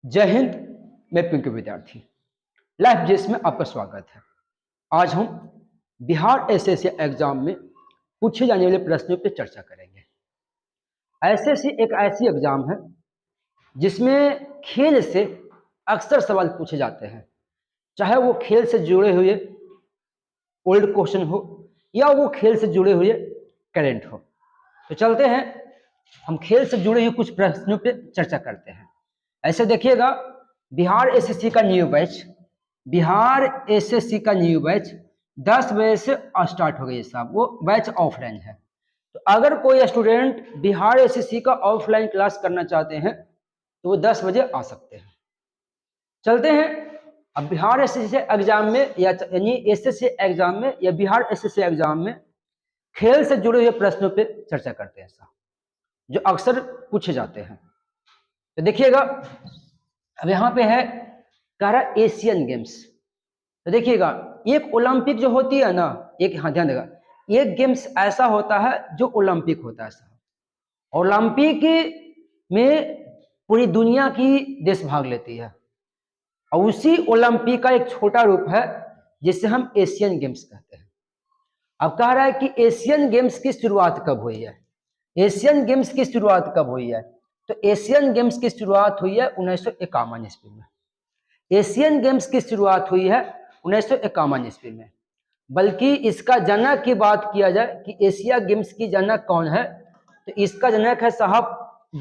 जय हिंद। मैं पिंक विद्यार्थी लाइफ जेस में आपका स्वागत है। आज हम बिहार एसएससी एग्जाम में पूछे जाने वाले प्रश्नों पर चर्चा करेंगे। एसएससी एक ऐसी एग्जाम है जिसमें खेल से अक्सर सवाल पूछे जाते हैं, चाहे वो खेल से जुड़े हुए ओल्ड क्वेश्चन हो या वो खेल से जुड़े हुए करेंट हो। तो चलते हैं, हम खेल से जुड़े हुए कुछ प्रश्नों पर चर्चा करते हैं। ऐसे देखिएगा, बिहार एसएससी का न्यू बैच 10 बजे से स्टार्ट हो गई साहब। वो बैच ऑफलाइन है, तो अगर कोई स्टूडेंट बिहार एसएससी का ऑफलाइन क्लास करना चाहते हैं तो वो 10 बजे आ सकते हैं। चलते हैं, अब बिहार एसएससी एग्जाम में यानी एसएससी एग्जाम में या बिहार एसएससी एग्जाम में खेल से जुड़े हुए प्रश्नों पे चर्चा करते हैं साहब, जो अक्सर पूछे जाते हैं। तो देखिएगा, अब यहाँ पे है कह रहा एशियन गेम्स। तो देखिएगा, एक ओलंपिक जो होती है ना, एक हाँ ध्यान देगा, एक गेम्स ऐसा होता है जो ओलंपिक होता है साहब। ओलंपिक में पूरी दुनिया की देश भाग लेती है, और उसी ओलंपिक का एक छोटा रूप है जिसे हम एशियन गेम्स कहते हैं। अब कह रहा है कि एशियन गेम्स की शुरुआत कब हुई है। एशियन गेम्स की शुरुआत कब हुई है? तो एशियन गेम्स की शुरुआत हुई है 1951 ईस्वी में। एशियन गेम्स की शुरुआत हुई है 1951 ईस्वी में। बल्कि इसका जनक की बात किया जाए कि एशिया गेम्स की जनक कौन है, तो इसका जनक है साहब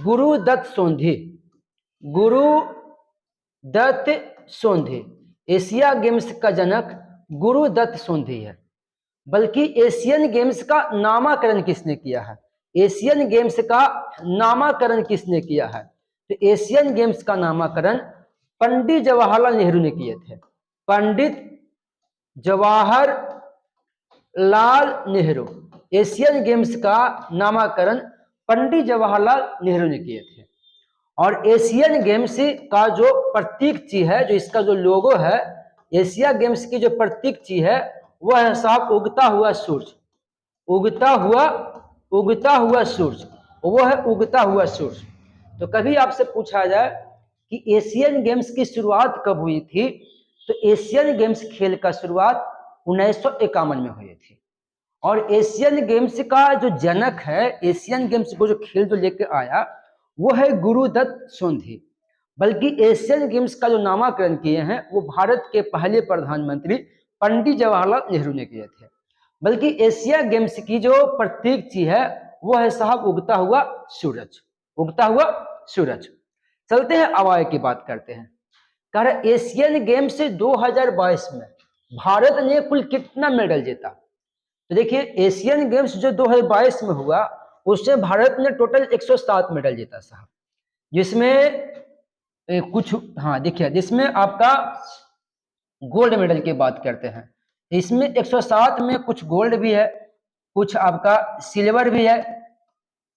गुरुदत्त सोंधी। गुरुदत्त सोंधी एशिया गेम्स का जनक गुरुदत्त सोंधी है। बल्कि एशियन गेम्स का नामकरण किसने किया है? एशियन गेम्स का नामकरण किसने किया है? तो एशियन गेम्स का नामकरण पंडित जवाहरलाल नेहरू ने किए थे। पंडित जवाहरलाल नेहरू, एशियन गेम्स का नामकरण पंडित जवाहरलाल नेहरू ने किए थे। और एशियन गेम्स का जो प्रतीक चिन्ह है, जो इसका जो लोगो है, एशिया गेम्स की जो प्रतीक चिन्ह है वह है साहब उगता हुआ सूरज। उगता हुआ सूरज, वो है उगता हुआ सूरज। तो कभी आपसे पूछा जाए कि एशियन गेम्स की शुरुआत कब हुई थी, तो एशियन गेम्स खेल का शुरुआत 1951 में हुई थी। और एशियन गेम्स का जो जनक है, एशियन गेम्स को जो खेल जो लेके आया, वो है गुरुदत्त सोंधी। बल्कि एशियन गेम्स का जो नामकरण किए हैं वो भारत के पहले प्रधानमंत्री पंडित जवाहरलाल नेहरू ने किए थे। बल्कि एशिया गेम्स की जो प्रतीक चीज है वो है साहब उगता हुआ सूरज। उगता हुआ सूरज। चलते हैं, अब आगे की बात करते हैं। कह रहे एशियन गेम्स 2022 में भारत ने कुल कितना मेडल जीता? तो देखिए, एशियन गेम्स जो 2022 में हुआ उससे भारत ने टोटल 107 मेडल जीता साहब। जिसमें कुछ देखिए, जिसमें आपका गोल्ड मेडल की बात करते हैं, इसमें 107 में कुछ गोल्ड भी है, कुछ आपका सिल्वर भी है,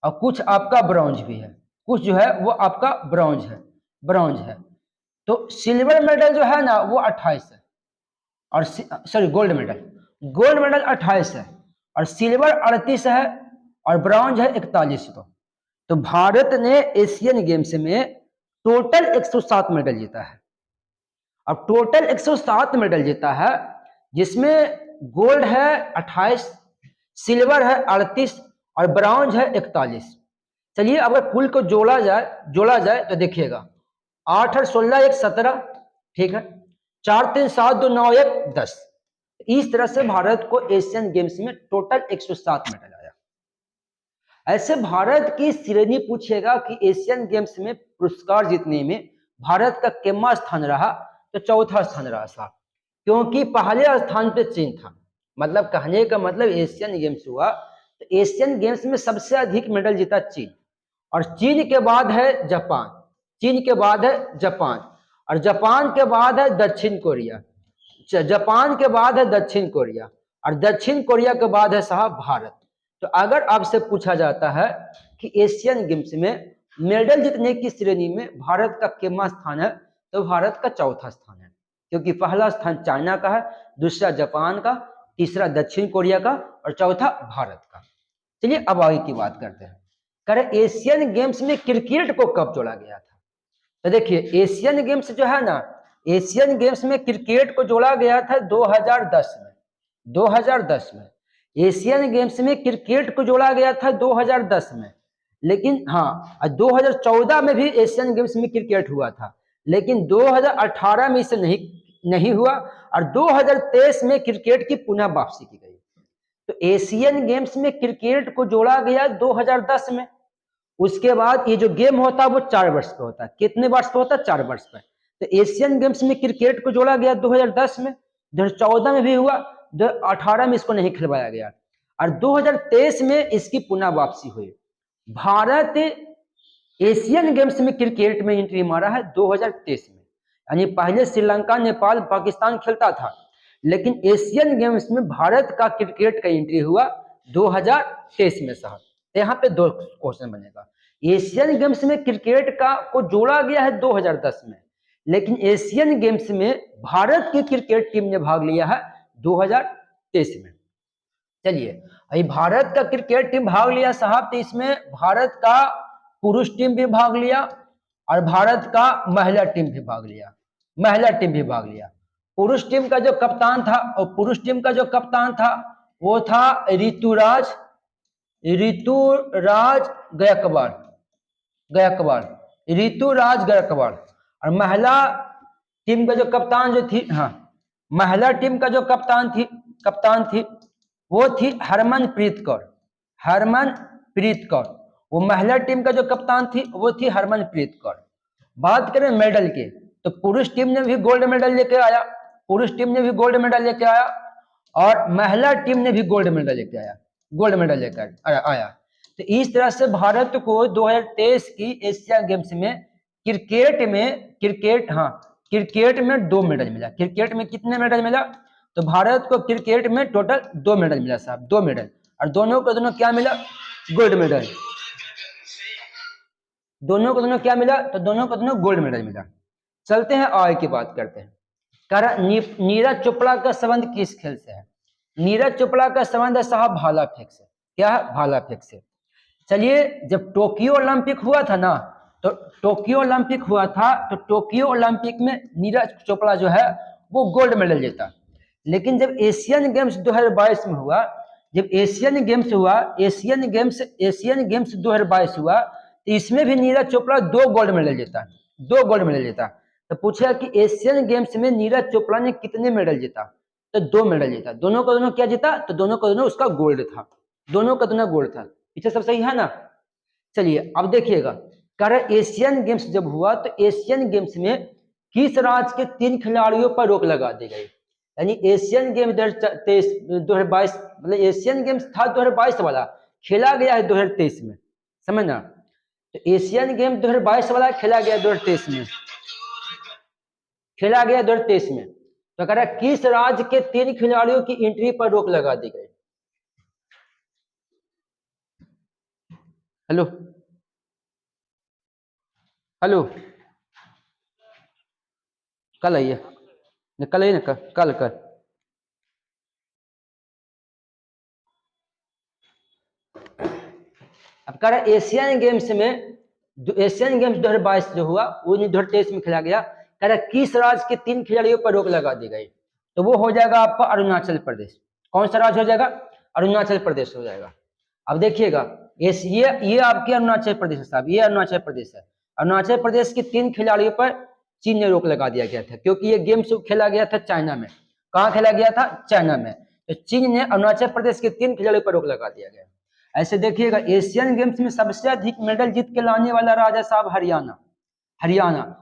और कुछ आपका ब्रॉन्ज भी है। कुछ जो है वो आपका ब्रॉन्ज है। तो सिल्वर मेडल जो है ना वो 28 है, और सॉरी गोल्ड मेडल 28 है, और सिल्वर 38 है, और ब्रॉन्ज है 41। तो भारत ने एशियन गेम्स में टोटल 107 मेडल जीता है। अब टोटल 107 मेडल जीता है, जिसमें गोल्ड है 28, सिल्वर है 38, और ब्रॉन्ज है 41। चलिए, अगर कुल को जोड़ा जाए तो देखिएगा, 8 और 16 1 17, ठीक है, 4 3 7 2 9 1 10। इस तरह से भारत को एशियन गेम्स में टोटल 107 मेडल आया। ऐसे भारत की श्रेणी पूछेगा कि एशियन गेम्स में पुरस्कार जीतने में भारत का कितना स्थान रहा, तो चौथा स्थान रहा साहब। क्योंकि पहले स्थान पे चीन था। मतलब कहने का मतलब एशियन गेम्स हुआ तो एशियन गेम्स में सबसे अधिक मेडल जीता चीन, और चीन के बाद है जापान, और जापान के बाद है दक्षिण कोरिया, और दक्षिण कोरिया के बाद है साहब भारत। तो अगर आपसे पूछा जाता है कि एशियन गेम्स में मेडल जीतने की श्रेणी में भारत का कितना स्थान है, तो भारत का चौथा स्थान है। क्योंकि पहला स्थान चाइना का है, दूसरा जापान का, तीसरा दक्षिण कोरिया का, और चौथा भारत का। चलिए, अब आगे की बात करते हैं। करें एशियन गेम्स में क्रिकेट को कब जोड़ा गया था? तो देखिए एशियन गेम्स जो है ना, एशियन गेम्स में क्रिकेट को जोड़ा गया था 2010 में। 2010 में एशियन गेम्स में क्रिकेट को जोड़ा गया था 2010 में। लेकिन हाँ 2014 में भी एशियन गेम्स में क्रिकेट हुआ था, लेकिन 2018 में इसे नहीं हुआ, और 2023 में क्रिकेट की पुनः वापसी की गई। तो एशियन गेम्स में क्रिकेट को जोड़ा गया 2010 में। उसके बाद ये जो गेम होता है वो 4 वर्ष पे होता है। कितने वर्ष पे होता है? 4 वर्ष पे। तो एशियन गेम्स में क्रिकेट को जोड़ा गया 2010 में, 2014 में भी हुआ, 2018 में इसको नहीं खिलवाया गया, और 2023 में इसकी पुनः वापसी हुई। भारत एशियन गेम्स में क्रिकेट में एंट्री मारा है 2023 में। यानी पहले श्रीलंका, नेपाल, पाकिस्तान खेलता था, लेकिन एशियन गेम्स में भारत का क्रिकेट का एंट्री हुआ 2023 में साहब। यहाँ पे 2 क्वेश्चन बनेगा। एशियन गेम्स में क्रिकेट का को जोड़ा गया है 2010 में, लेकिन एशियन गेम्स में भारत की क्रिकेट टीम ने भाग लिया है 2023 में। चलिए अभी भारत का क्रिकेट टीम भाग लिया साहब, तो इसमें भारत का पुरुष टीम भी भाग लिया और भारत का महिला टीम भी भाग लिया। महिला टीम भी भाग लिया। पुरुष टीम का जो कप्तान था, और पुरुष टीम का जो कप्तान था वो था ऋतुराज गायकवाड़, ऋतुराज गायकवाड़। और महिला टीम का जो कप्तान जो थी, हाँ महिला टीम का जो कप्तान थी वो थी हरमनप्रीत कौर। वो महिला टीम का जो कप्तान थी वो थी हरमनप्रीत कौर। बात करें मेडल की, तो पुरुष टीम ने भी गोल्ड मेडल लेके आया, और महिला टीम ने भी गोल्ड मेडल लेकर आया। तो इस तरह से भारत को 2023 की एशिया गेम्स में क्रिकेट में 2 मेडल मिला। क्रिकेट में कितने मेडल मिला? तो भारत को क्रिकेट में टोटल 2 मेडल मिला साहब, 2 मेडल, और दोनों को क्या मिला? Gold medal. दोनों को क्या मिला? तो दोनों को गोल्ड मेडल मिला। चलते हैं आगे की बात करते हैं। नीरज चोपड़ा का संबंध किस खेल से है? नीरज चोपड़ा का संबंध है साहब भाला फेंक से। क्या है? भाला फेंक से। चलिए जब टोक्यो ओलंपिक हुआ था ना, तो टोक्यो ओलंपिक में नीरज चोपड़ा जो है वो गोल्ड मेडल जीता। लेकिन जब एशियन गेम्स 2022 में हुआ, एशियन गेम्स 2022 हुआ, तो इसमें भी नीरज चोपड़ा 2 गोल्ड मेडल जीता। तो पूछा कि एशियन गेम्स में नीरज चोपड़ा ने कितने मेडल जीता? तो 2 मेडल जीता। दोनों को क्या जीता? तो दोनों को उसका गोल्ड था। दोनों का गोल्ड था। पीछे सब सही है ना? चलिए अब देखिएगा, एशियन गेम्स जब हुआ तो एशियन गेम्स में किस राज्य के 3 खिलाड़ियों पर रोक लगा दी गई? यानी एशियन गेम 2022 मतलब एशियन गेम्स था 2022 वाला, खेला गया है 2023 में, समझना। तो एशियन गेम 2022 वाला खेला गया 2023 में। तो कह रहा है किस राज्य के 3 खिलाड़ियों की एंट्री पर रोक लगा दी गई? हेलो कल आइए ना, कल अब कह रहा है एशियन गेम्स 2022 जो हुआ वो 2023 में खेला गया। कह रहा है किस राज्य के 3 खिलाड़ियों पर रोक लगा दी गई? तो वो हो जाएगा आपका अरुणाचल प्रदेश। कौन सा राज्य हो जाएगा? अरुणाचल प्रदेश हो जाएगा। अब देखिएगा ये आपके अरुणाचल प्रदेश है साहब, ये अरुणाचल प्रदेश है। अरुणाचल प्रदेश के 3 खिलाड़ियों पर चीन ने रोक लगा दिया गया था, क्योंकि ये गेम्स खेला गया था चाइना में। कहाँ खेला गया था? चाइना में। तो चीन ने अरुणाचल प्रदेश के 3 खिलाड़ियों पर रोक लगा दिया गया। ऐसे देखिएगा एशियन गेम्स में सबसे अधिक मेडल जीत के लाने वाला राज्य साहब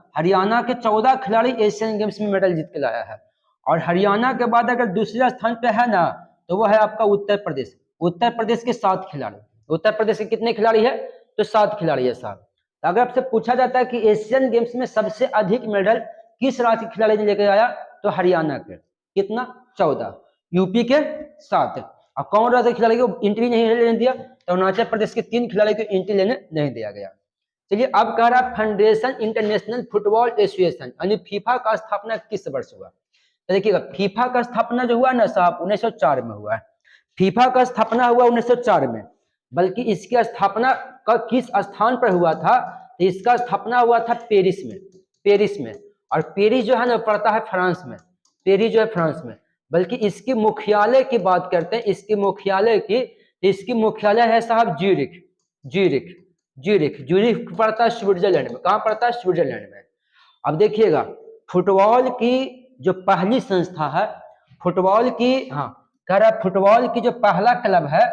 हरियाणा के 14 खिलाड़ी एशियन गेम्स में मेडल जीत के लाया है। और हरियाणा के बाद अगर दूसरे स्थान पे है ना, तो वो है आपका उत्तर प्रदेश। उत्तर प्रदेश के 7 खिलाड़ी। उत्तर प्रदेश के कितने खिलाड़ी है? तो 7 खिलाड़ी है साहब। तो अगर आपसे पूछा जाता है कि एशियन गेम्स में सबसे अधिक मेडल किस राज्य के खिलाड़ी ने लेकर आया, तो हरियाणा के। कितना? 14। यूपी के 7। और कौन राज्य के खिलाड़ी को एंट्री नहीं लेने दिया? तो अरुणाचल प्रदेश के 3 खिलाड़ी को एंट्री लेने नहीं दिया गया। चलिए अब कह रहा फेडरेशन इंटरनेशनल फुटबॉल एसोसिएशन यानी फीफा का स्थापना किस वर्ष हुआ? तो देखिएगा फीफा का स्थापना जो हुआ ना साहब 1904 में हुआ है। फीफा का स्थापना हुआ 1904 में, बल्कि इसकी स्थापना का किस स्थान पर हुआ था? तो इसका स्थापना हुआ था पेरिस में। पेरिस में, और पेरिस जो है ना पड़ता है फ्रांस में, पेरिस जो है फ्रांस में। बल्कि इसकी मुख्यालय की बात करते हैं, इसकी मुख्यालय है साहब ज्यूरिख, ज्यूरिख ज्यूरिख ज्यूरिख पड़ता है स्विट्जरलैंड में। कहाँ पड़ता है? स्विट्जरलैंड में। अब देखिएगा, फुटबॉल की जो पहली संस्था है, फुटबॉल की, हाँ कह रहा फुटबॉल की जो पहला क्लब है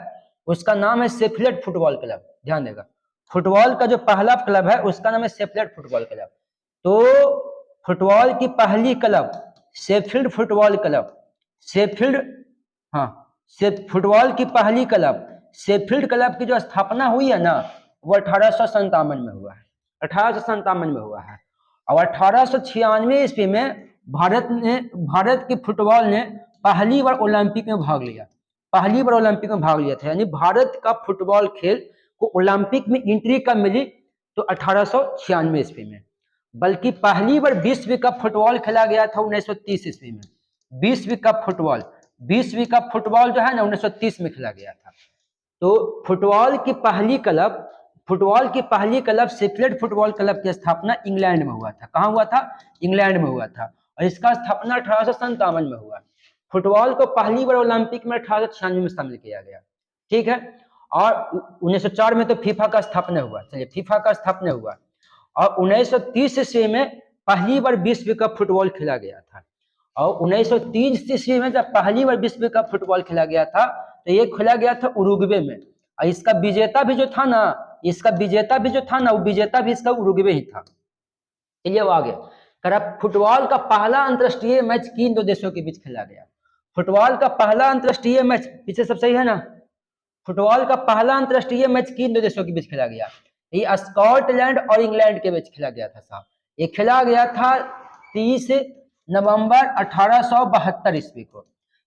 उसका नाम है शेफील्ड फुटबॉल क्लब। ध्यान देगा, फुटबॉल का जो पहला क्लब है उसका नाम है शेफील्ड फुटबॉल क्लब। तो फुटबॉल की पहली club Sheffield football club, Sheffield, हाँ फुटबॉल की पहली क्लब शेफील्ड क्लब की जो स्थापना हुई है ना वो 1857 में हुआ है, 1857 में हुआ है। और 1896 ईस्वी में भारत की फुटबॉल ने पहली बार ओलंपिक में भाग लिया, पहली बार ओलंपिक में भाग लिया था। यानी भारत का फुटबॉल खेल को ओलंपिक में एंट्री कब मिली? तो 1896 ईस्वी में। बल्कि पहली बार विश्व कप फुटबॉल खेला गया था 1930 ईस्वी में। विश्व कप फुटबॉल जो है ना 1930 में खेला गया था। तो फुटबॉल की पहली क्लब शेफील्ड फुटबॉल क्लब की स्थापना इंग्लैंड में हुआ था। कहाँ हुआ था? इंग्लैंड में हुआ था। और इसका स्थापना 1857 में हुआ। फुटबॉल को पहली बार ओलंपिक में 1896 में शामिल किया गया, ठीक है। और 1904 में तो फीफा का स्थापना हुआ, चलिए फीफा का स्थापना हुआ। और 1930 ईस्वी में पहली बार विश्व कप फुटबॉल खेला गया था। और 1930 ईस्वी में जब पहली बार विश्व कप फुटबॉल खेला गया था तो ये खेला गया था उरुग्वे में। और इसका विजेता भी जो था ना वो विजेता भी इसका उरुग्वे ही था। चलिए अब आगे करा, फुटबॉल का पहला अंतरराष्ट्रीय मैच किन दो देशों के बीच खेला गया? फुटबॉल का पहला अंतरराष्ट्रीय मैच, पीछे सब सही है ना? फुटबॉल का पहला अंतरराष्ट्रीय मैच किन दो देशों के बीच खेला गया? ये स्कॉटलैंड और इंग्लैंड के बीच खेला गया था साहब। ये खेला गया था 30 नवंबर 1872 ईस्वी को।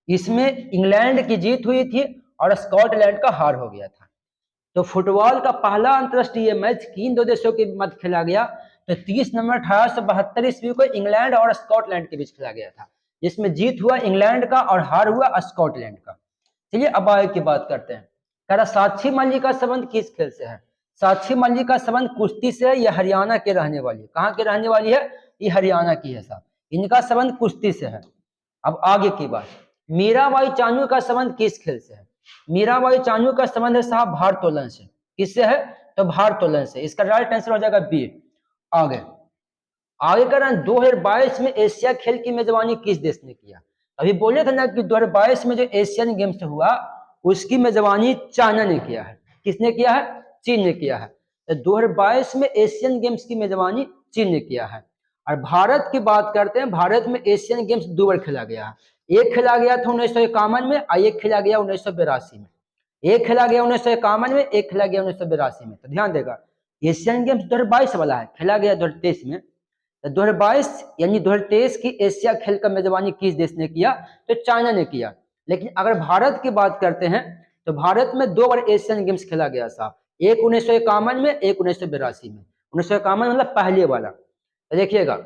इसमें इंग्लैंड की जीत हुई थी और स्कॉटलैंड का हार हो गया था। तो फुटबॉल का पहला अंतरराष्ट्रीय मैच किन दो देशों के मध्य खेला गया? तो 30 नवंबर 1872 ईस्वी को इंग्लैंड और स्कॉटलैंड के बीच खेला गया था, जिसमें जीत हुआ इंग्लैंड का और हार हुआ स्कॉटलैंड का। चलिए अब आगे की बात करते हैं। कह रहा साक्षी मल्लिक का संबंध किस खेल से है? साक्षी मल्लिक का संबंध कुश्ती से है। यह हरियाणा के रहने वाली है। कहाँ के रहने वाली है? ये हरियाणा की है साहब। इनका संबंध कुश्ती से है। अब आगे की बात, मीराबाई चानू का संबंध किस खेल से है? मीराबाई चानू का संबंध है साहब भारोत्तोलन से। किससे है? तो भारोत्तोलन से। इसका राइट आंसर हो जाएगा बी। आगे कर 2022 में एशिया खेल की मेजबानी किस देश ने किया? अभी बोले थे ना कि 2022 में जो एशियन गेम्स हुआ उसकी मेजबानी चाइना ने किया है। किसने किया है? चीन ने किया है। तो 2022 में एशियन गेम्स की मेजबानी चीन ने किया है। और भारत की बात करते हैं, भारत में एशियन गेम्स 2 बार खेला गया है। एक खेला गया था 1951 में और एक खेला गया 1982 में। एक खेला गया 1951 में, एक खेला गया 1982 में। तो ध्यान देगा, एशियन गेम्स 2022 वाला है, खेला गया 2023 में। 2022 यानी 2023 की एशिया खेल का मेजबानी किस देश ने किया? तो चाइना ने किया। लेकिन अगर भारत की बात करते हैं तो भारत में 2 बार एशियन गेम्स खेला गया साहब। एक 1951 में, एक 1982 में। 1951 मतलब पहले वाला। तो देखिएगा,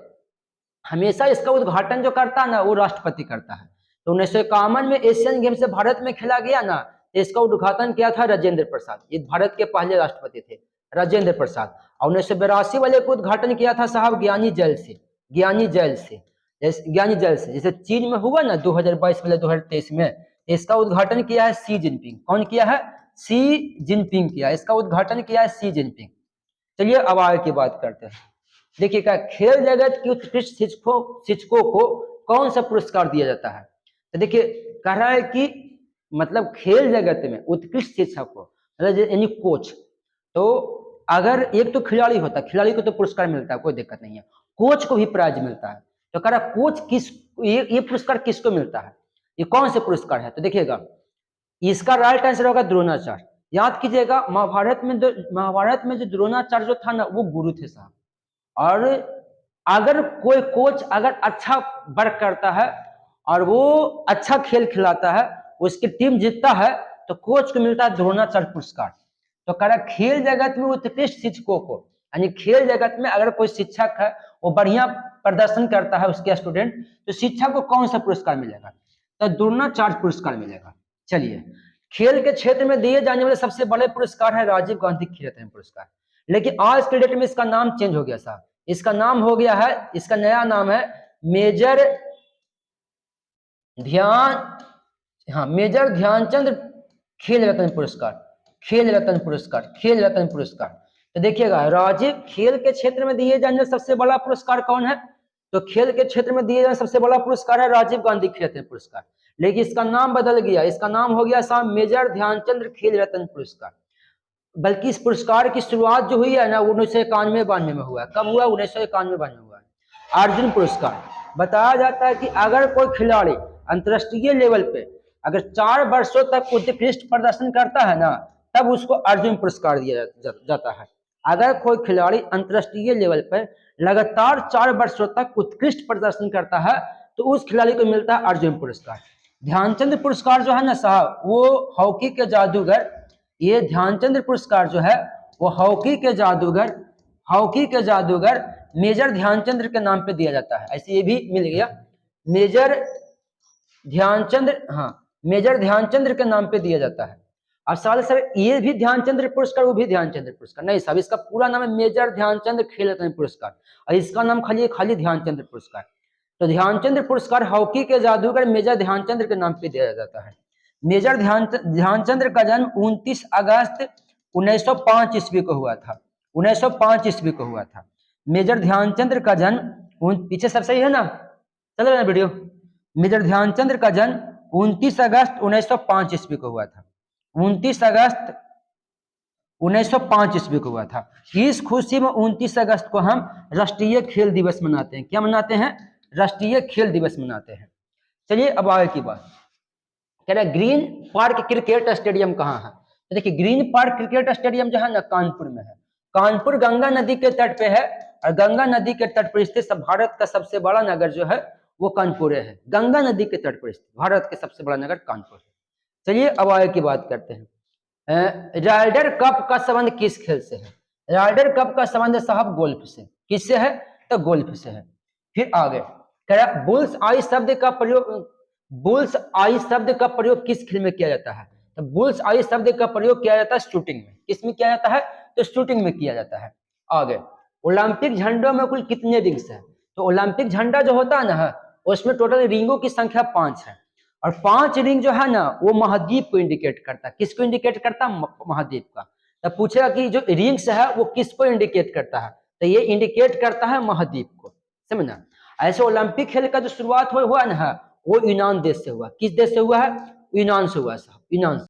हमेशा इसका उद्घाटन जो करता है ना वो राष्ट्रपति करता है। तो 1951 में एशियन गेम्स भारत में खेला गया ना, इसका उद्घाटन किया था राजेंद्र प्रसाद। ये भारत के पहले राष्ट्रपति थे, राजेंद्र प्रसाद। और 1982 वाले को उद्घाटन किया था साहब ज्ञानी जैल से। जैसे चीन में हुआ ना 2022 वाले 2023 में, इसका उद्घाटन किया है सी जिनपिंग। कौन किया है? सी जिनपिंग किया। इसका उद्घाटन किया है सी जिनपिंग। चलिए अब आगे की बात करते हैं। देखिएगा, खेल जगत की उत्कृष्ट शिक्षकों को कौन सा पुरस्कार दिया जाता है? तो देखिए कह रहा है कि मतलब खेल जगत में उत्कृष्ट शिक्षक को, मतलब यानी कोच। तो अगर एक तो खिलाड़ी होता है, खिलाड़ी को तो पुरस्कार मिलता है, कोई दिक्कत नहीं है। कोच को भी प्राइज मिलता है। तो कह रहा कोच ये पुरस्कार किसको मिलता है? ये कौन से पुरस्कार है? तो देखिएगा, इसका राइट आंसर होगा द्रोणाचार्य। याद कीजिएगा, महाभारत में जो द्रोणाचार्य जो था ना वो गुरु थे साहब। और अगर कोई कोच अगर अच्छा वर्क करता है और वो अच्छा खेल खिलाता है, उसकी टीम जीतता है, तो कोच को मिलता है द्रोणाचार्य पुरस्कार। तो कह रहा खेल जगत में उत्कृष्ट शिक्षकों को, यानी खेल जगत में अगर कोई शिक्षक है वो बढ़िया प्रदर्शन करता है उसके स्टूडेंट, तो शिक्षक को कौन सा पुरस्कार मिलेगा? तो द्रोणाचार्य पुरस्कार मिलेगा। चलिए, खेल के क्षेत्र में दिए जाने वाले सबसे बड़े पुरस्कार है राजीव गांधी खेल रत्न पुरस्कार। लेकिन आज के डेट में इसका नाम चेंज हो गया साहब। इसका नाम हो गया है, इसका नया नाम है मेजर ध्यानचंद खेल रत्न पुरस्कार। खेल रत्न पुरस्कार, खेल रत्न पुरस्कार। तो देखिएगा, राजीव खेल के क्षेत्र में दिए जाने सबसे बड़ा पुरस्कार कौन है? तो खेल के क्षेत्र में दिए जाने सबसे बड़ा पुरस्कार है राजीव गांधी खेल रत्न पुरस्कार। लेकिन इसका नाम बदल गया, इसका नाम हो गया साहब मेजर ध्यानचंद खेल रत्न पुरस्कार। बल्कि इस पुरस्कार की शुरुआत जो हुई है ना, 1991-92 में हुआ है। कब हुआ? 1991-92 में हुआ है। अर्जुन पुरस्कार, बताया जाता है कि अगर कोई खिलाड़ी अंतर्राष्ट्रीय लेवल पे अगर 4 वर्षों तक उत्कृष्ट प्रदर्शन करता है ना, तब उसको अर्जुन पुरस्कार दिया जाता है। अगर कोई खिलाड़ी अंतर्राष्ट्रीय लेवल पर लगातार 4 वर्षों तक उत्कृष्ट प्रदर्शन करता है तो उस खिलाड़ी को मिलता है अर्जुन पुरस्कार। ध्यानचंद पुरस्कार जो है ना साहब, वो हॉकी के जादूगर, ये ध्यानचंद पुरस्कार जो है वो हॉकी के जादूगर मेजर ध्यानचंद के नाम पे दिया जाता है। ऐसे ये भी मिल गया मेजर ध्यानचंद, हाँ मेजर ध्यानचंद के नाम पे दिया जाता है। अब सवाल सर ये भी ध्यानचंद पुरस्कार, वो भी ध्यानचंद पुरस्कार? नहीं साहब, इसका पूरा नाम है मेजर ध्यानचंद खेल रत्न पुरस्कार और इसका नाम खाली ध्यानचंद पुरस्कार। तो ध्यानचंद पुरस्कार हॉकी के जादूगर मेजर ध्यानचंद के नाम पे दिया जाता है। मेजर ध्यानचंद का जन्म 29 अगस्त 1905 ईस्वी को हुआ था। 1905 ईस्वी को हुआ था मेजर ध्यानचंद का जन्म। पीछे सब सही है ना, चल रहा है वीडियो? मेजर ध्यानचंद का जन्म 29 अगस्त 1905 ईस्वी को हुआ था। 29 अगस्त 1905 ईस्वी को हुआ था। इस खुशी में 29 अगस्त को हम राष्ट्रीय खेल दिवस मनाते हैं। क्या मनाते हैं? राष्ट्रीय खेल दिवस मनाते हैं। चलिए अब आगे की बात, कह रहा ग्रीन पार्क क्रिकेट स्टेडियम कहाँ है? तो देखिए, ग्रीन पार्क क्रिकेट स्टेडियम जो है ना, कानपुर में है। कानपुर गंगा नदी के तट पे है और गंगा नदी के तट पर स्थित भारत का सबसे बड़ा नगर जो है वो कानपुर है। गंगा नदी के तट पर स्थित भारत के सबसे बड़ा नगर कानपुर है। चलिए अब आगे की बात करते हैं। राइडर कप का संबंध किस खेल से है? राइडर कप का संबंध साहब गोल्फ से। किससे है? तो गोल्फ से है। फिर आगे कह रहा बुल्स आई शब्द का प्रयोग किस खेल में किया जाता है? तो बुल्स आई शब्द का प्रयोग किया जाता है शूटिंग में। किस में किया जाता है? तो शूटिंग में किया जाता है। आगे, ओलंपिक झंडों में कुल कितने रिंग्स हैं? तो ओलंपिक झंडा जो होता है ना, उसमें टोटल रिंगों की संख्या 5 है और 5 रिंग जो है ना वो महाद्वीप को इंडिकेट करता है। किसको इंडिकेट करता है? महाद्वीप का। तो पूछेगा कि जो रिंग्स है वो किसको इंडिकेट करता है? तो ये इंडिकेट करता है महाद्वीप को, समझना। ऐसे ओलंपिक खेल का जो शुरुआत हुआ ना वो यूनान देश से हुआ। किस देश से हुआ है? यूनान से हुआ साहब, यूनान।